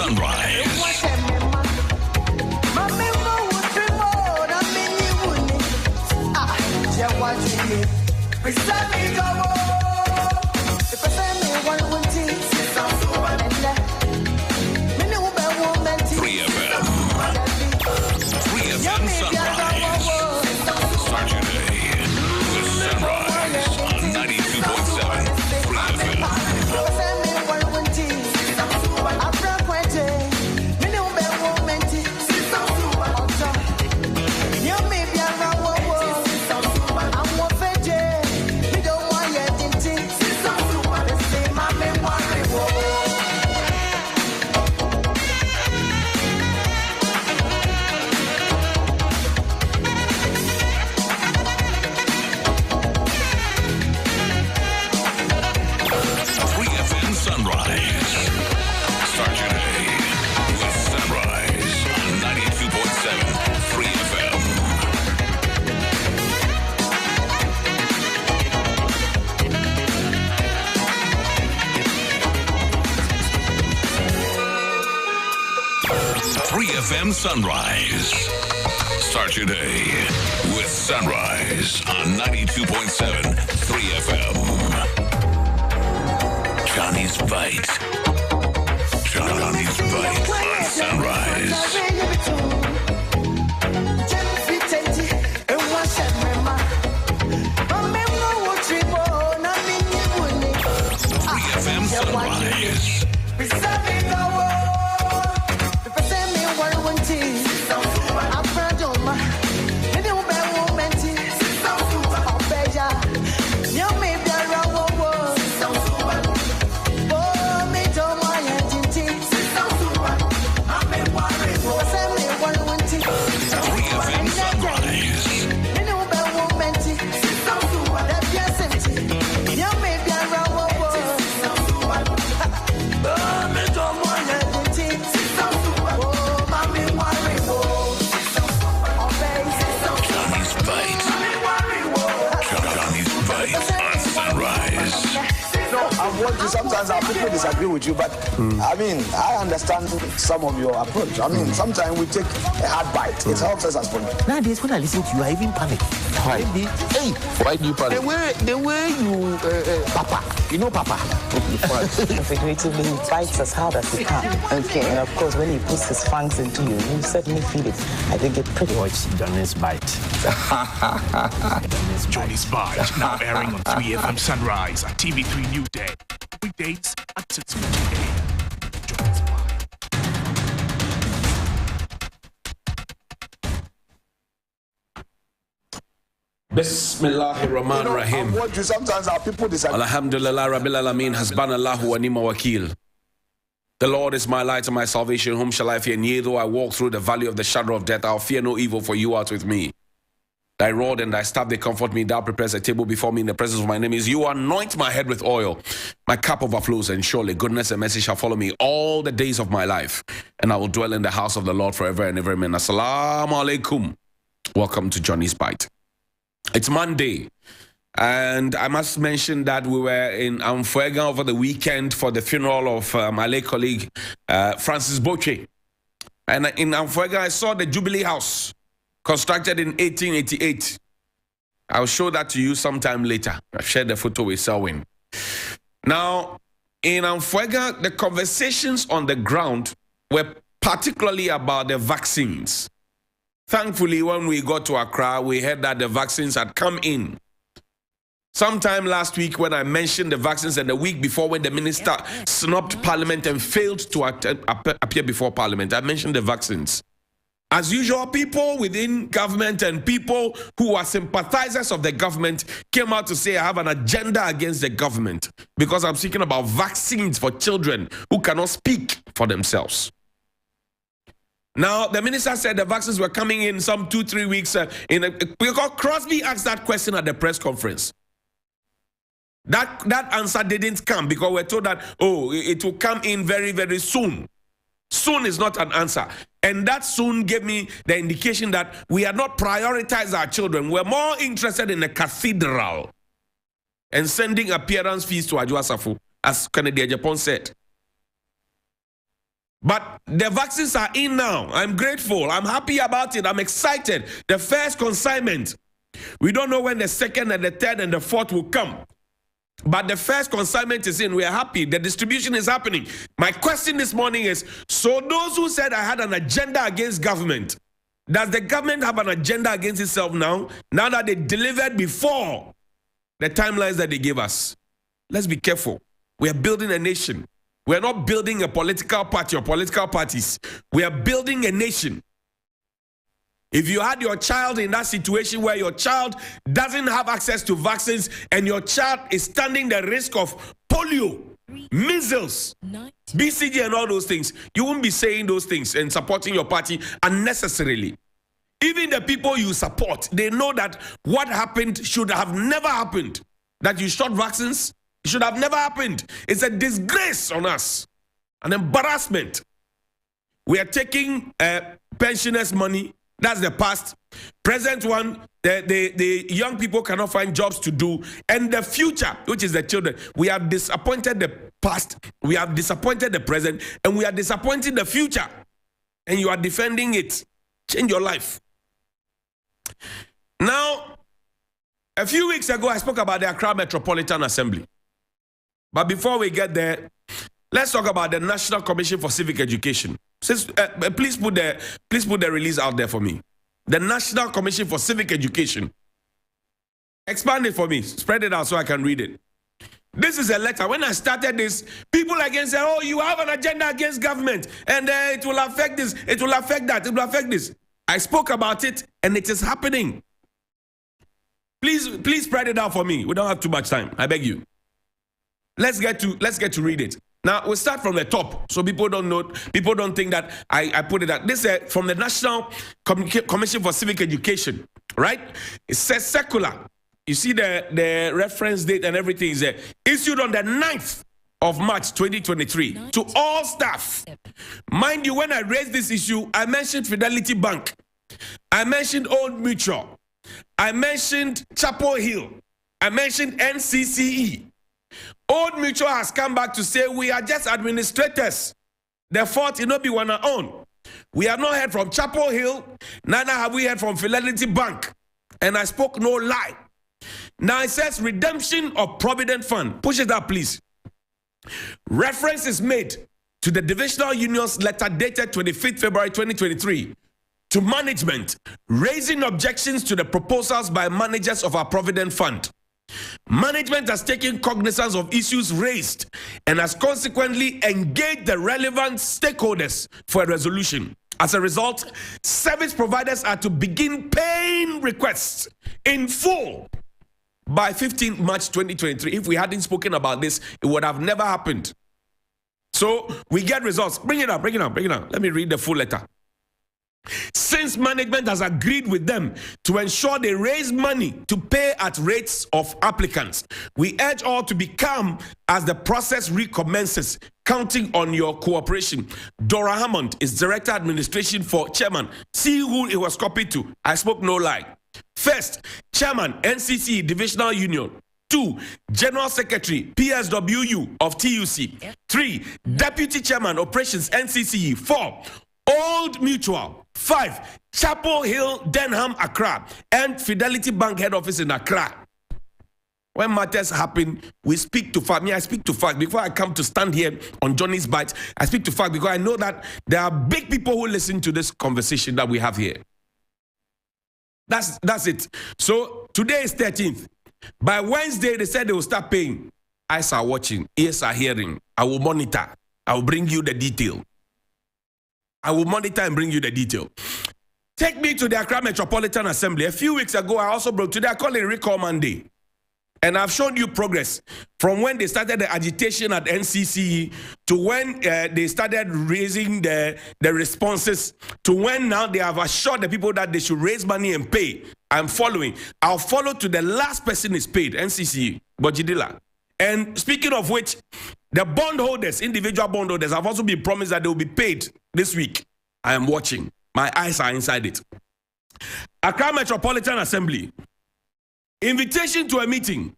Sunrise. FM Sunrise. Start your day with Sunrise on 92.7 3FM. Johnny's Bite. Johnny's Bite on Sunrise. FM Sunrise. Sometimes our people disagree with you, but I mean, I understand some of your approach. I mean, sometimes we take a hard bite. It helps us as police. Nowadays, when I listen to you, I even panic. Why? Hey, why do you panic? The way you, Papa, you know Papa. Figuratively, he fights as hard as he can. Okay, and of course, when he puts his fangs into you, you certainly feel it. I think it pretty Watch Johnny's Bite. Johnny's Bite, now airing on 3FM Sunrise and TV3 New Day. Weekdays at 6:40 a.m. Johnny's Bite. Bismillahirrahmanirrahim. Sometimes our people disagree. Alhamdulillah Rabbil Alameen, Hasbanallahu wa ni'ma wakil. The Lord is my light and my salvation. Whom shall I fear? Yea, though I walk through the valley of the shadow of death, I'll fear no evil, for you art with me. Thy rod and thy staff, they comfort me. Thou prepares a table before me in the presence of my enemies. You anoint my head with oil. My cup overflows, and surely goodness and mercy shall follow me all the days of my life. And I will dwell in the house of the Lord forever and ever. Amen. Assalamu alaikum. Welcome to Johnny's Bite. It's Monday. And I must mention that we were in Amfuega over the weekend for the funeral of my late colleague, Francis Boche. And in Amfuega, I saw the Jubilee House, constructed in 1888. I'll show that to you sometime later. I've shared the photo with Selwyn. Now, in Amfuega, the conversations on the ground were particularly about the vaccines. Thankfully, when we got to Accra, we heard that the vaccines had come in. Sometime last week when I mentioned the vaccines, and the week before when the minister snubbed Parliament and failed to appear before Parliament, I mentioned the vaccines. As usual, people within government and people who are sympathizers of the government came out to say I have an agenda against the government because I'm speaking about vaccines for children who cannot speak for themselves. Now, the minister said the vaccines were coming in some 2-3 weeks. Because Crosby asked that question at the press conference. That answer didn't come because we're told that, it will come in very, very soon. Soon is not an answer. And that soon gave me the indication that we are not prioritizing our children. We're more interested in a cathedral and sending appearance fees to Adwo Asafo, as Kennedy Agyapong said. But the vaccines are in now. I'm grateful. I'm happy about it. I'm excited. The first consignment. We don't know when the second and the third and the fourth will come. But the first consignment is in. We are happy. The distribution is happening. My question this morning is, so those who said I had an agenda against government, does the government have an agenda against itself now? Now that they delivered before the timelines that they gave us? Let's be careful. We are building a nation. We are not building a political party or political parties. We are building a nation. If you had your child in that situation where your child doesn't have access to vaccines and your child is standing the risk of polio, measles, BCG and all those things, you won't be saying those things and supporting your party unnecessarily. Even the people you support, they know that what happened should have never happened. That you shot vaccines, it should have never happened. It's a disgrace on us, an embarrassment. We are taking pensioners' money. That's the past. Present one, the young people cannot find jobs to do. And the future, which is the children. We have disappointed the past, we have disappointed the present, and we are disappointing the future. And you are defending it. Change your life. Now, a few weeks ago, I spoke about the Accra Metropolitan Assembly. But before we get there, let's talk about the National Commission for Civic Education. Please put the release out there for me. The National Commission for Civic Education. Expand it for me. Spread it out so I can read it. This is a letter. When I started this, people again said, oh, you have an agenda against government. And it will affect this. It will affect that. It will affect this. I spoke about it and it is happening. Please spread it out for me. We don't have too much time. I beg you. Let's get to read it. Now, we'll start from the top so people don't know, people don't think that I put it out. This is from the National Commission for Civic Education, right? It says secular. You see the reference date and everything is there. Issued on the 9th of March 2023 to all staff. Mind you, when I raised this issue, I mentioned Fidelity Bank. I mentioned Old Mutual. I mentioned Chapel Hill. I mentioned NCCE. Old Mutual has come back to say we are just administrators. The fault will not be one our own. We have not heard from Chapel Hill, neither have we heard from Fidelity Bank. And I spoke no lie. Now it says redemption of Provident Fund. Push it up, please. Reference is made to the Divisional Union's letter dated 25th February 2023 to management, raising objections to the proposals by managers of our Provident Fund. Management has taken cognizance of issues raised and has consequently engaged the relevant stakeholders for a resolution. As a result, service providers are to begin paying requests in full by 15th March 2023. If we hadn't spoken about this, it would have never happened. So we get results. Bring it up. Let me read the full letter. Since management has agreed with them to ensure they raise money to pay at rates of applicants, we urge all to be calm as the process recommences, counting on your cooperation. Dora Hammond is Director Administration for Chairman. See who it was copied to. I spoke no lie. First, Chairman, NCC Divisional Union. 2, General Secretary, PSWU of TUC. 3, Deputy Chairman, Operations, NCCE. 4, Old Mutual. 5, Chapel Hill, Denham, Accra, and Fidelity Bank head office in Accra. When matters happen, we speak to fact. I speak to fact. Before I come to stand here on Johnny's Bites, I speak to fact because I know that there are big people who listen to this conversation that we have here. That's it. So today is 13th. By Wednesday, they said they will start paying. Eyes are watching, ears are hearing. I will monitor. I will bring you the detail. I will monitor and bring you the detail. Take me to the Accra Metropolitan Assembly. A few weeks ago, I also brought today, I call it Recall Monday. And I've shown you progress from when they started the agitation at NCCE to when they started raising the responses to when now they have assured the people that they should raise money and pay. I'm following. I'll follow to the last person is paid, NCCE, Bojidila. And speaking of which, the bondholders, individual bondholders, have also been promised that they will be paid this week. I am watching. My eyes are inside it. Accra Metropolitan Assembly. Invitation to a meeting.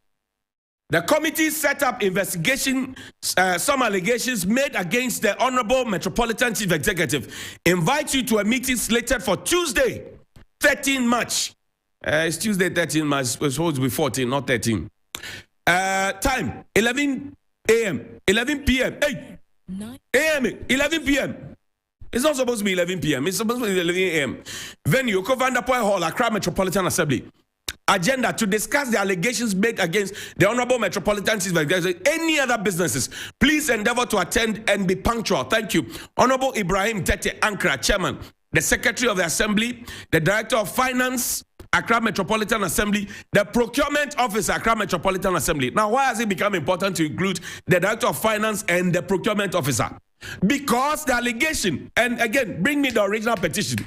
The committee set up investigation, some allegations made against the Honorable Metropolitan Chief Executive. Invite you to a meeting slated for Tuesday, 13 March. It's Tuesday, 13 March. It's supposed to be 14, not 13. Time, 11 a.m., 11 p.m. Hey, a.m., 11 p.m. It's not supposed to be 11 p.m. It's supposed to be 11 a.m. Venue, Vanderpoel Hall, Accra Metropolitan Assembly. Agenda to discuss the allegations made against the Honorable Metropolitan Chief Executive. Any other businesses, please endeavor to attend and be punctual. Thank you. Honorable Ibrahim Tete Ankra, Chairman, the Secretary of the Assembly, the Director of Finance, Accra Metropolitan Assembly, the Procurement Officer, Accra Metropolitan Assembly. Now, why has it become important to include the Director of Finance and the Procurement Officer? Because the allegation, and again, bring me the original petition,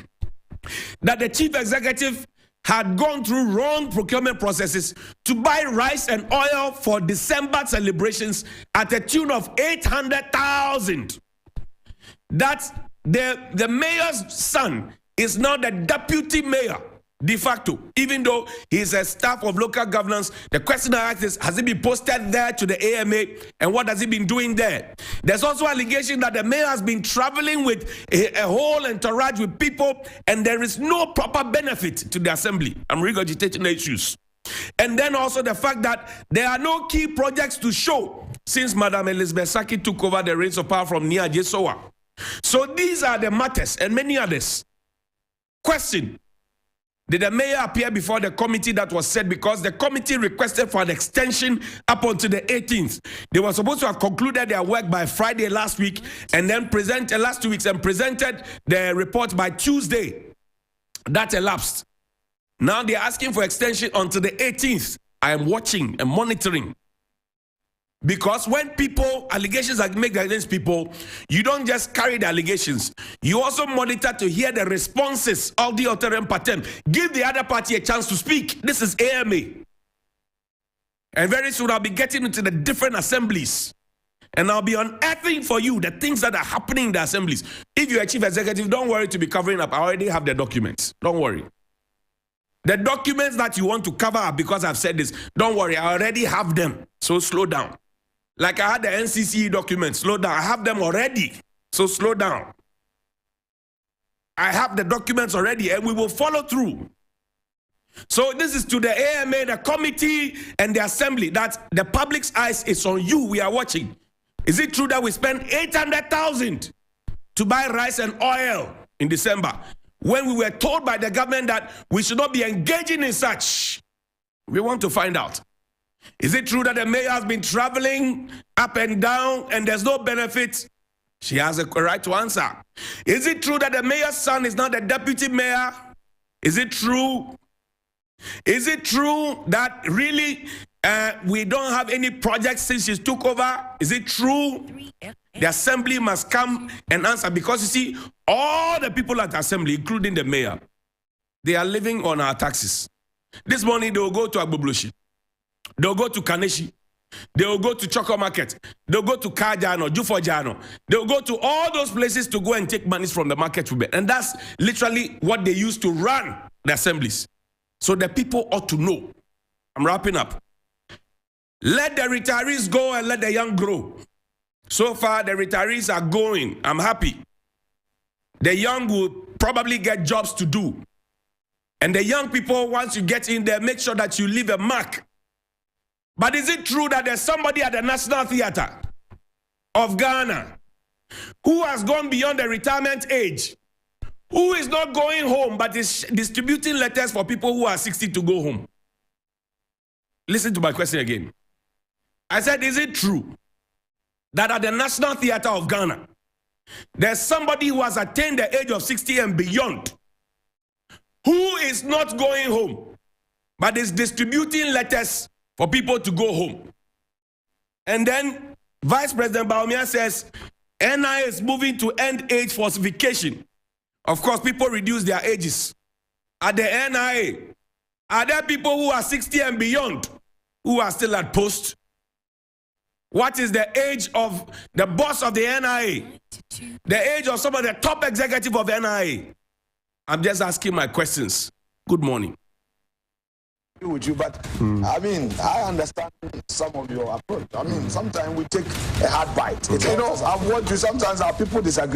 that the Chief Executive had gone through wrong procurement processes to buy rice and oil for December celebrations at a tune of 800,000. That the mayor's son is now the deputy mayor de facto, even though he's a staff of local governance. The question I ask is, has he been posted there to the AMA, and what has he been doing there? There's also allegation that the mayor has been traveling with a whole entourage with people, and there is no proper benefit to the assembly. I'm regurgitating the issues. And then also the fact that there are no key projects to show since Madam Elizabeth Saki took over the reins of power from Nia Jesowa. So these are the matters and many others. Question: did the mayor appear before the committee that was set? Because the committee requested for an extension up until the 18th. They were supposed to have concluded their work by Friday last week, and then last 2 weeks, and presented the report by Tuesday. That elapsed. Now they're asking for extension until the 18th. I am watching and monitoring. Because when allegations are made against people, you don't just carry the allegations. You also monitor to hear the responses of the alternative pattern. Give the other party a chance to speak. This is AMA. And very soon I'll be getting into the different assemblies. And I'll be unearthing for you the things that are happening in the assemblies. If you're a chief executive, don't worry to be covering up. I already have the documents. Don't worry. The documents that you want to cover up because I've said this, don't worry. I already have them. So slow down. Like I had the NCCE documents, slow down. I have them already, so slow down. I have the documents already, and we will follow through. So this is to the AMA, the committee, and the assembly, that the public's eyes is on you. We are watching. Is it true that we spent 800,000 to buy rice and oil in December, when we were told by the government that we should not be engaging in such? We want to find out. Is it true that the mayor has been traveling up and down and there's no benefit? She has a right to answer. Is it true that the mayor's son is not the deputy mayor? Is it true? Is it true that really we don't have any projects since she took over? Is it true? The assembly must come and answer, because you see, all the people at the assembly, including the mayor, they are living on our taxes. This morning they will go to Agbobloshi. They'll go to Kaneshi. They'll go to Choco Market. They'll go to Kajano, Jufojano. They'll go to all those places to go and take monies from the market. And that's literally what they use to run the assemblies. So the people ought to know. I'm wrapping up. Let the retirees go and let the young grow. So far, the retirees are going. I'm happy. The young will probably get jobs to do. And the young people, once you get in there, make sure that you leave a mark. But is it true that there's somebody at the National Theatre of Ghana who has gone beyond the retirement age, who is not going home but is distributing letters for people who are 60 to go home? Listen to my question again. I said, is it true that at the National Theatre of Ghana, there's somebody who has attained the age of 60 and beyond who is not going home but is distributing letters for people to go home? And then Vice President Bawumia says NIA is moving to end age falsification. Of course, people reduce their ages. At the NIA, are there people who are 60 and beyond who are still at post? What is the age of the boss of the NIA? The age of some of the top executive of NIA? I'm just asking my questions. Good morning. with you, but I mean, I understand some of your approach. I mean, sometimes we take a hard bite. It's, I've watched you. Sometimes our people disagree.